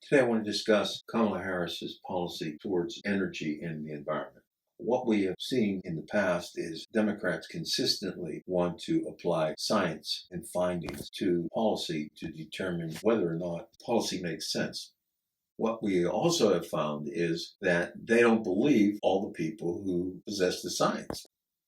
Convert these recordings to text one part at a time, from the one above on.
Today I want to discuss Kamala Harris's policy towards energy and the environment. What we have seen in the past is Democrats consistently want to apply science and findings to policy to determine whether or not policy makes sense. What we also have found is that they don't believe all the people who possess the science.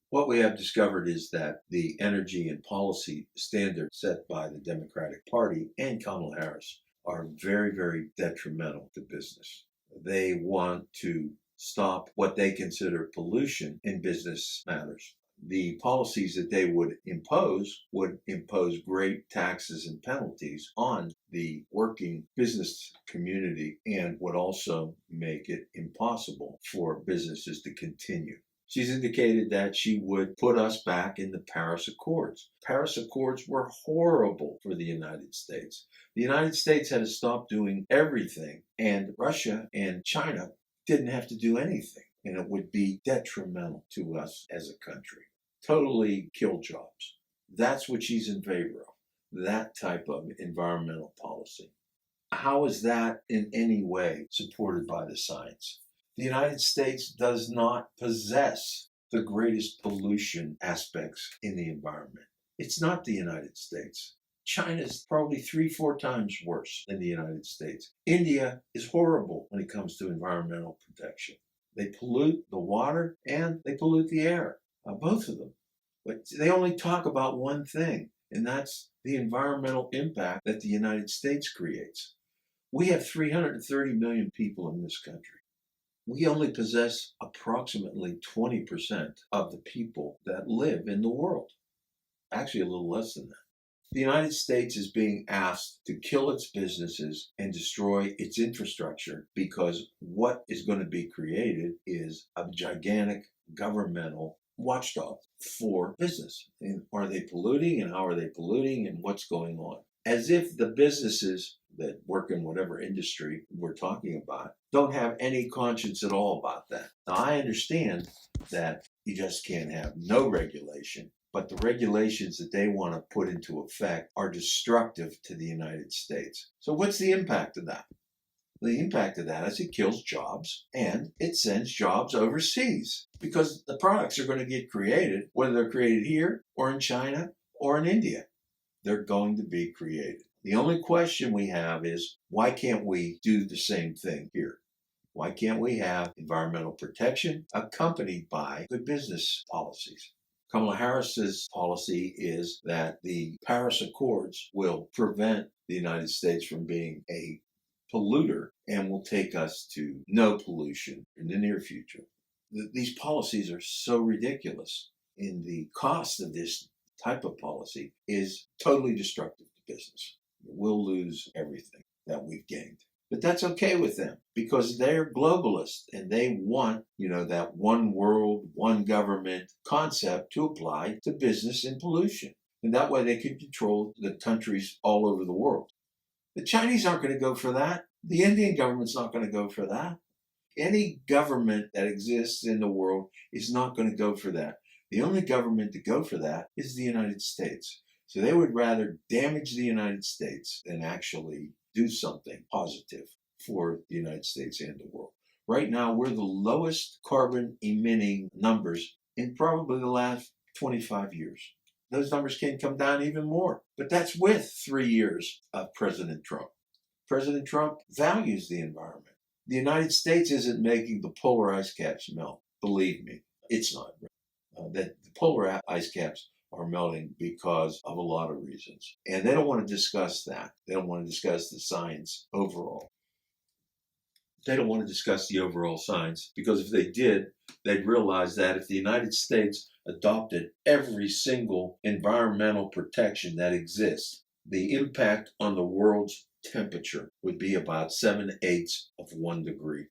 What we have discovered is that the energy and policy standards set by the Democratic Party and Kamala Harris are very, very detrimental to business. They want to stop what they consider pollution in business matters. The policies that they would impose great taxes and penalties on the working business community and would also make it impossible for businesses to continue. She's indicated that she would put us back in the Paris Accords. Paris Accords were horrible for the United States. The United States had to stop doing everything, and Russia and China didn't have to do anything, and it would be detrimental to us as a country. Totally kill jobs. That's what she's in favor of, that type of environmental policy. How is that in any way supported by the science? The United States does not possess the greatest pollution aspects in the environment. It's not the United States. China's probably 3-4 times worse than the United States. India is horrible when it comes to environmental protection. They pollute the water and they pollute the air, both of them. But they only talk about one thing, and that's the environmental impact that the United States creates. We have 330 million people in this country. We only possess approximately 20% of the people that live in the world. Actually, a little less than that. The United States is being asked to kill its businesses and destroy its infrastructure because what is going to be created is a gigantic governmental watchdog for business. And are they polluting, and how are they polluting, and what's going on? As if the businesses that work in whatever industry we're talking about don't have any conscience at all about that. Now, I understand that you just can't have no regulation, but the regulations that they want to put into effect are destructive to the United States. So what's the impact of that? The impact of that is it kills jobs and it sends jobs overseas because the products are going to get created, whether they're created here or in China or in India. They're going to be created. The only question we have is, why can't we do the same thing here? Why can't we have environmental protection accompanied by good business policies? Kamala Harris's policy is that the Paris Accords will prevent the United States from being a polluter and will take us to no pollution in the near future. These policies are so ridiculous, and the cost of this type of policy is totally destructive to business. We'll lose everything that we've gained. But that's okay with them because they're globalists and they want, that one world, one government concept to apply to business and pollution. And that way they can control the countries all over the world. The Chinese aren't going to go for that. The Indian government's not going to go for that. Any government that exists in the world is not going to go for that. The only government to go for that is the United States. So they would rather damage the United States than actually do something positive for the United States and the world. Right now, we're the lowest carbon emitting numbers in probably the last 25 years. Those numbers can come down even more. But that's with 3 years of President Trump. President Trump values the environment. The United States isn't making the polar ice caps melt. Believe me, it's not. That the polar ice caps are melting because of a lot of reasons. And they don't want to discuss that. They don't want to discuss the science overall. They don't want to discuss the overall science because if they did, they'd realize that if the United States adopted every single environmental protection that exists, the impact on the world's temperature would be about 7/8 of 1 degree.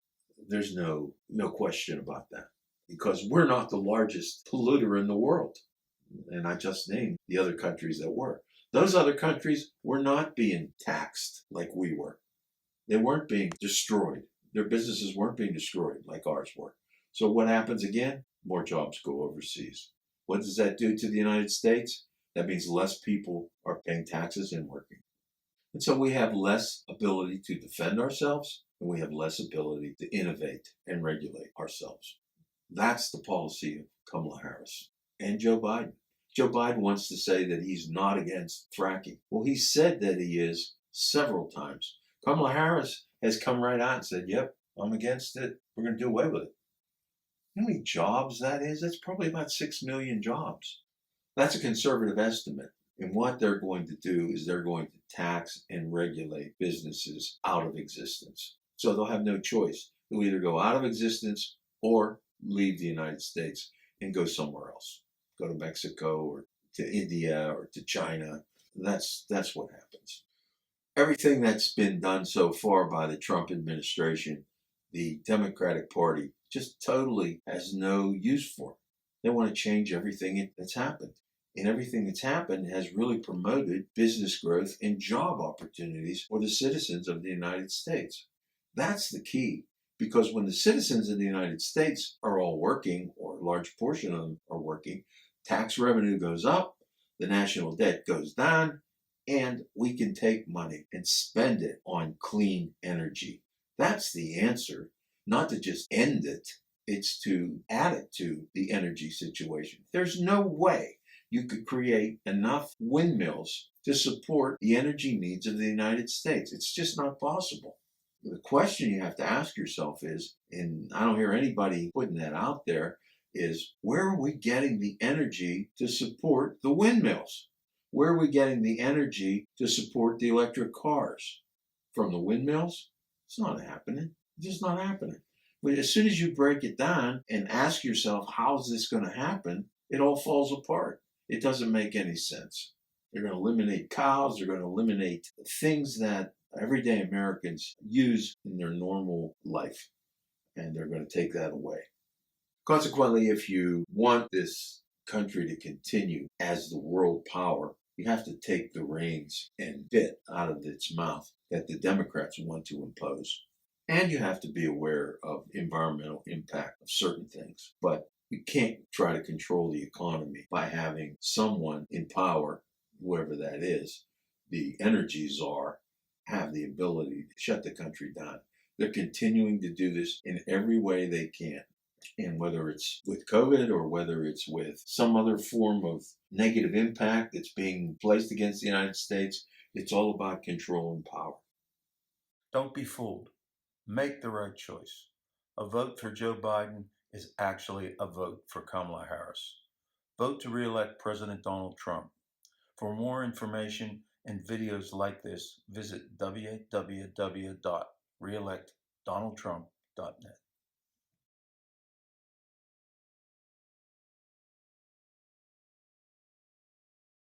There's no question about that because we're not the largest polluter in the world. And I just named the other countries that were. Those other countries were not being taxed like we were. They weren't being destroyed. Their businesses weren't being destroyed like ours were. So what happens again? More jobs go overseas. What does that do to the United States? That means less people are paying taxes and working. And so we have less ability to defend ourselves, and we have less ability to innovate and regulate ourselves. That's the policy of Kamala Harris and Joe Biden. Joe Biden wants to say that he's not against fracking. Well, he said that he is several times. Kamala Harris has come right out and said, yep, I'm against it. We're going to do away with it. You know how many jobs that is? That's probably about 6 million jobs. That's a conservative estimate. And what they're going to do is they're going to tax and regulate businesses out of existence. So they'll have no choice. They'll either go out of existence or leave the United States and go somewhere else. Go to Mexico or to India or to China. That's what happens. Everything that's been done so far by the Trump administration, the Democratic Party just totally has no use for. They want to change everything that's happened. And everything that's happened has really promoted business growth and job opportunities for the citizens of the United States. That's the key. Because when the citizens of the United States are all working, or a large portion of them are working, tax revenue goes up, the national debt goes down, and we can take money and spend it on clean energy. That's the answer. Not to just end it, it's to add it to the energy situation. There's no way you could create enough windmills to support the energy needs of the United States. It's just not possible. The question you have to ask yourself is, and I don't hear anybody putting that out there, is where are we getting the energy to support the windmills? Where are we getting the energy to support the electric cars? From the windmills? It's not happening. It's just not happening. But as soon as you break it down and ask yourself, how is this going to happen? It all falls apart. It doesn't make any sense. They're going to eliminate cows. They're going to eliminate things that everyday Americans use in their normal life. And they're going to take that away. Consequently, if you want this country to continue as the world power, you have to take the reins and bit out of its mouth that the Democrats want to impose. And you have to be aware of environmental impact of certain things. But you can't try to control the economy by having someone in power, whoever that is, the energy czar, have the ability to shut the country down. They're continuing to do this in every way they can. And whether it's with COVID or whether it's with some other form of negative impact that's being placed against the United States, it's all about control and power. Don't be fooled. Make the right choice. A vote for Joe Biden is actually a vote for Kamala Harris. Vote to re-elect President Donald Trump. For more information and videos like this, visit www.reelectdonaldtrump.net.